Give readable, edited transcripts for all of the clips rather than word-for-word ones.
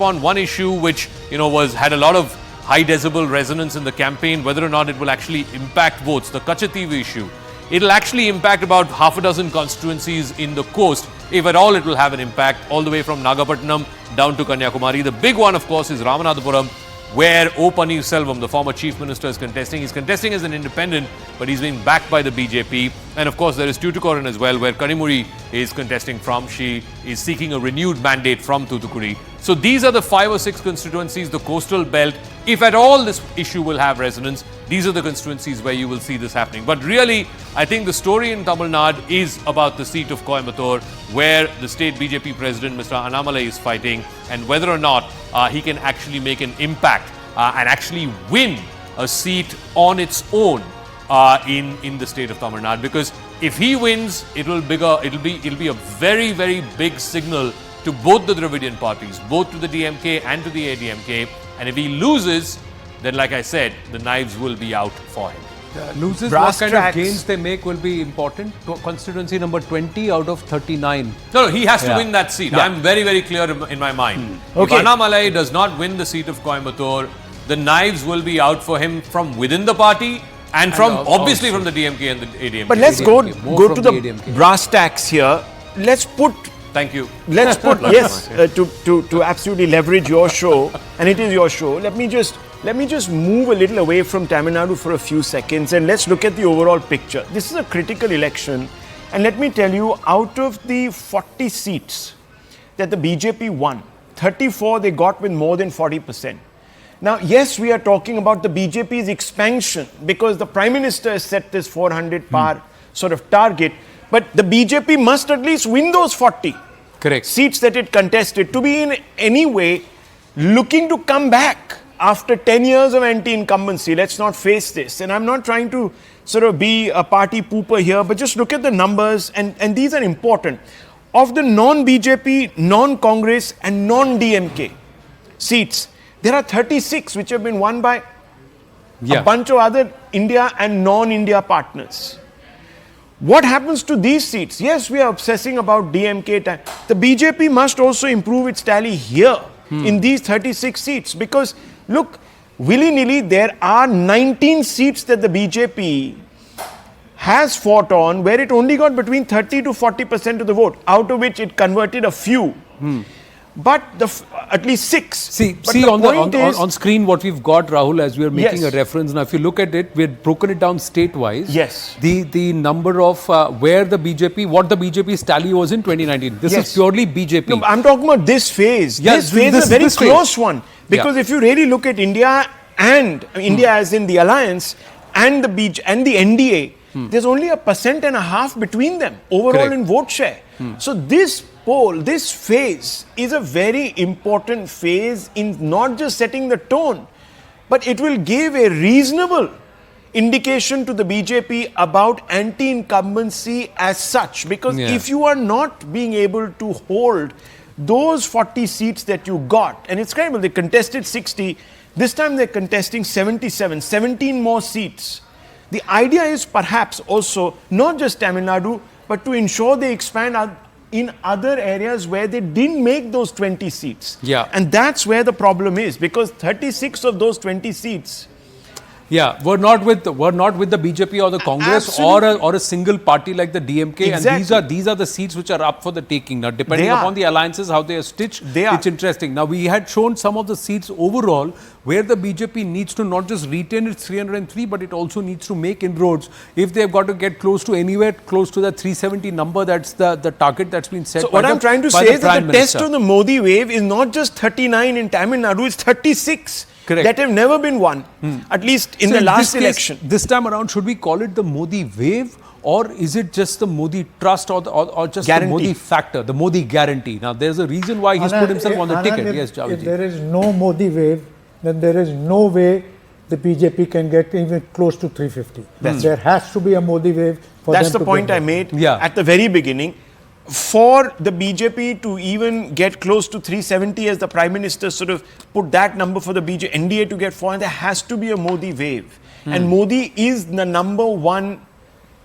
on one issue which had a lot of high decibel resonance in the campaign, whether or not it will actually impact votes, the Kachativa issue. It'll actually impact about half a dozen constituencies in the coast. If at all, it will have an impact all the way from Nagapattinam down to Kanyakumari. The big one, of course, is Ramanathapuram, where O. Pannirselvam, the former chief minister, is contesting. He's contesting as an independent, but he's being backed by the BJP. And of course, there is Tuticorin as well, where Kanimuri is contesting from. She is seeking a renewed mandate from Tuticorin. So these are the 5 or 6 constituencies, the coastal belt. If at all this issue will have resonance, these are the constituencies where you will see this happening. But really, I think the story in Tamil Nadu is about the seat of Coimbatore, where the state BJP president, Mr. Annamalai, is fighting, and whether or not he can actually make an impact and actually win a seat on its own in the state of Tamil Nadu. Because if he wins, it'll be a very, very big signal to both the Dravidian parties, both to the DMK and to the ADMK. And if he loses, then like I said, the knives will be out for him. Loses, what kind of gains they make will be important. Constituency number 20 out of 39. No, he has to win that seat. I'm very, very clear in my mind. Okay. If Annamalai does not win the seat of Coimbatore, the knives will be out for him from within the party and from obviously from the DMK and the ADMK. But let's go to the brass tacks here. Let's put... Thank you. Let's put, yes, to absolutely leverage your show, and it is your show. Let me just move a little away from Tamil Nadu for a few seconds, and let's look at the overall picture. This is a critical election, and let me tell you, out of the 40 seats that the BJP won, 34 they got with more than 40%. Now, yes, we are talking about the BJP's expansion because the Prime Minister has set this 400 par sort of target. But the BJP must at least win those 40 seats that it contested to be in any way looking to come back after 10 years of anti-incumbency. Let's not face this. And I'm not trying to sort of be a party pooper here, but just look at the numbers, and these are important. Of the non-BJP, non-Congress and non-DMK seats, there are 36 which have been won by a bunch of other India and non-India partners. What happens to these seats? Yes, we are obsessing about DMK. The BJP must also improve its tally here in these 36 seats because, look, willy-nilly, there are 19 seats that the BJP has fought on where it only got between 30 to 40% of the vote, out of which it converted a few. But at least 6. See on screen what we've got, Rahul, as we are making a reference. Now, if you look at it, we've broken it down state-wise. Yes. The number of what the BJP's tally was in 2019. This is purely BJP. No, I'm talking about this phase. Yes, this phase is a very close one. Because if you really look at India and India as in the alliance and the NDA, there's only 1.5% between them overall in vote share. So this phase is a very important phase in not just setting the tone, but it will give a reasonable indication to the BJP about anti-incumbency as such. Because if you are not being able to hold those 40 seats that you got, and it's incredible, they contested 60, this time they're contesting 77, 17 more seats. The idea is perhaps also not just Tamil Nadu, but to ensure they expand in other areas where they didn't make those 20 seats. And that's where the problem is, because 36 of those 20 seats were not with the BJP or the Congress or a single party like the DMK. Exactly. And these are the seats which are up for the taking. Now, depending upon the alliances, how they are stitched, it's interesting. Now, we had shown some of the seats overall where the BJP needs to not just retain its 303, but it also needs to make inroads. If they've got to get close to anywhere close to the 370 number, that's the target that's been set. So what I'm trying to say is that the test of the Modi wave is not just 39 in Tamil Nadu, it's 36. That have never been won, at least in the last election. This time around, should we call it the Modi wave, or is it just the Modi trust or just the Modi factor, the Modi guarantee? Now, there's a reason why he's put himself on the ticket. Yes, Javed. If there is no Modi wave, then there is no way the BJP can get even close to 350. There has to be a Modi wave for them to get. That's the point I made at the very beginning. For the BJP to even get close to 370, as the Prime Minister sort of put that number for the NDA to get 400, there has to be a Modi wave. And Modi is the number one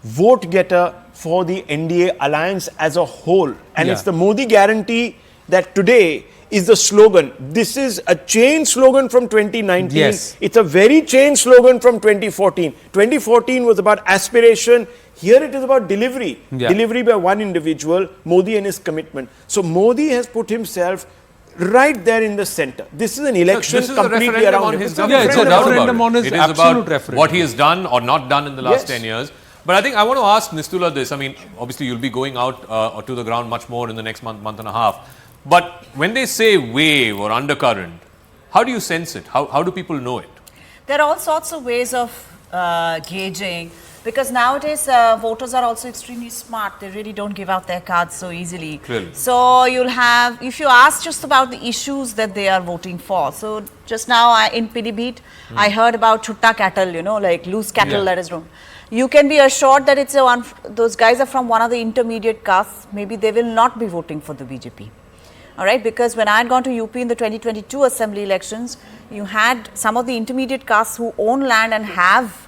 vote getter for the NDA alliance as a whole. And it's the Modi guarantee that today is the slogan. This is a changed slogan from 2019. Yes. It's a very changed slogan from 2014. 2014 was about aspiration. Here it is about delivery. Yeah. Delivery by one individual, Modi and his commitment. So Modi has put himself right there in the center. This is an election This is a completely referendum around on him. his It's a government. it's a No doubt about referendum on his It is absolute about referendum. what he has done or not done in the last Yes. 10 years. But I think I want to ask Nistula this. I mean, obviously you'll be going out to the ground much more in the next month and a half. But when they say wave or undercurrent, how do you sense it? How do people know it? There are all sorts of ways of gauging, because nowadays voters are also extremely smart. They really don't give out their cards so easily. Clearly. So you'll have, if you ask just about the issues that they are voting for. So just now in Pilibhit, I heard about chutta cattle, you know, like loose cattle that is wrong. You can be assured that it's those guys are from one of the intermediate castes. Maybe they will not be voting for the BJP. All right, because when I had gone to UP in the 2022 assembly elections, you had some of the intermediate castes who own land and have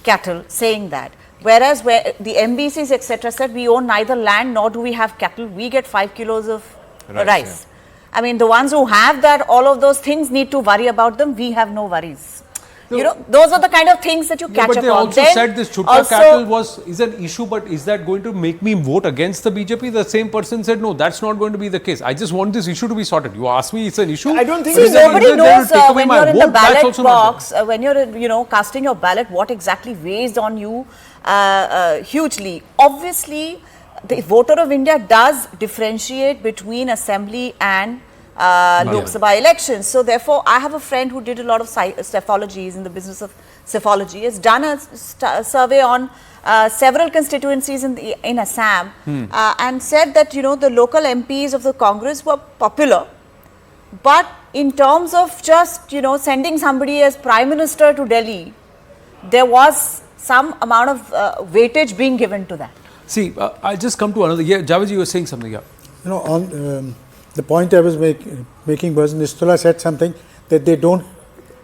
cattle saying that. Whereas where the MBCs, etc., said we own neither land nor do we have cattle, we get 5 kilos of rice. I mean, the ones who have that, all of those things need to worry about them. We have no worries. You know, those are the kind of things that you catch but up they on. also Then said this chutta cattle is an issue, but is that going to make me vote against the BJP? The same person said, no, that's not going to be the case. I just want this issue to be sorted. You ask me, it's an issue. I don't think See, it's an nobody issue. knows Take away when my you're in the vote, that's ballot also not box, when you're, you know, casting your ballot, what exactly weighs on you hugely. Obviously, the voter of India does differentiate between assembly and Lok Sabha elections. So therefore, I have a friend who did a lot of cephology, is in the business of cephology, has done a survey on several constituencies in Assam and said that, you know, the local MPs of the Congress were popular, but in terms of just, you know, sending somebody as Prime Minister to Delhi, there was some amount of weightage being given to that. See, I'll just come to another. Yeah, Javed, you were saying something. Yeah. You know, on the point I was making was Nistula said something that they don't,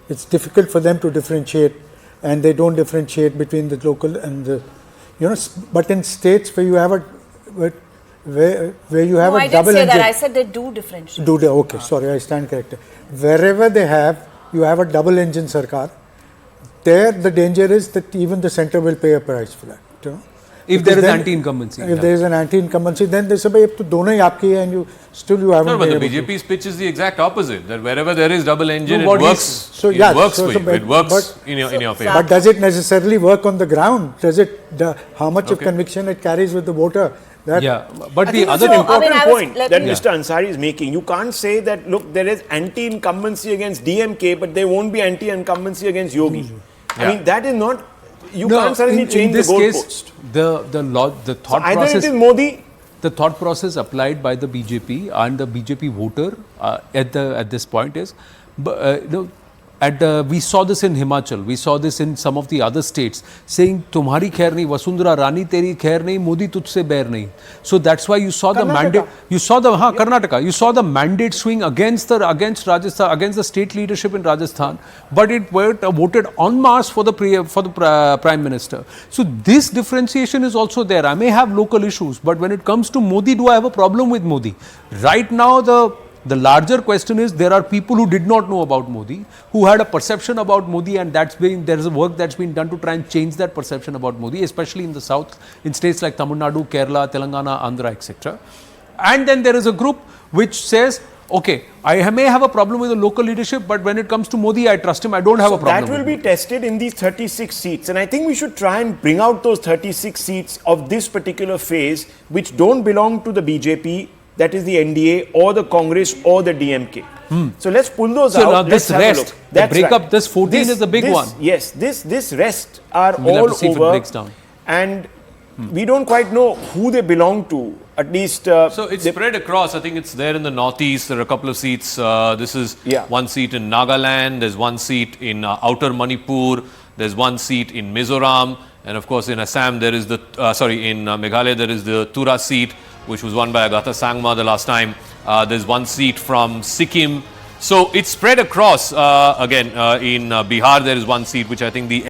it's difficult for them to differentiate, and they don't differentiate between the local and the, you know, but in states where you have a, where you have a double engine. I didn't say that, I said they do differentiate. Okay, sorry, I stand corrected. Wherever they have, you have a double engine sarkar, there the danger is that even the center will pay a price for that, you know. If there is anti-incumbency. If there is an anti-incumbency, then they say, if to dono hi aapki hai and you haven't. No, but been the able to. BJP's pitch is the exact opposite. That wherever there is double engine, No, it works. So, yeah, it works so- for so you. but- It works but- in your favor. But does it necessarily work on the ground? Does it, how much of Okay. conviction it carries with the voter? That, Yeah, but I the think other that's an So, I mean, important I was- point let that me- Mr. Ansari is making. You can't say that, look, there is anti-incumbency against DMK, but there won't be anti-incumbency against Yogi. I mean, that is not, you can't suddenly change the goalpost. The thought Either process. it is Modi. The thought process applied by the BJP and the BJP voter at this point is, we saw this in Himachal, we saw this in some of the other states, saying tumhari khair nahi, Vasundhara Rani teri khair nahi, Modi tujhse bair nahi. So that's why you saw the mandate. You saw the Karnataka. You saw the mandate swing against Rajasthan, against the state leadership in Rajasthan, but it voted en masse for the Prime Minister. So this differentiation is also there. I may have local issues, but when it comes to Modi, do I have a problem with Modi? Right now, the larger question is, there are people who did not know about Modi, who had a perception about Modi, and there is a work that's been done to try and change that perception about Modi, especially in the south, in states like Tamil Nadu, Kerala, Telangana, Andhra, etc. And then there is a group which says, okay, I may have a problem with the local leadership, but when it comes to Modi, I trust him, I don't have a problem. That will be tested in these 36 seats. And I think we should try and bring out those 36 seats of this particular phase, which don't belong to the BJP, that is the NDA, or the Congress, or the DMK. So let's pull those out. Now Let's this have a rest, look. the That's breakup, right. this 14 is the big one. Yes, this rest are We'll have all to see if it over. breaks down. And we don't quite know who they belong to. At least. So it's spread across. I think it's there in the northeast. There are a couple of seats. This is one seat in Nagaland. There's one seat in outer Manipur. There's one seat in Mizoram. And of course, in Assam, there is in Meghalaya, there is the Tura seat, which was won by Agatha Sangma the last time. There's one seat from Sikkim. So it's spread across. In Bihar, there is one seat, which I think the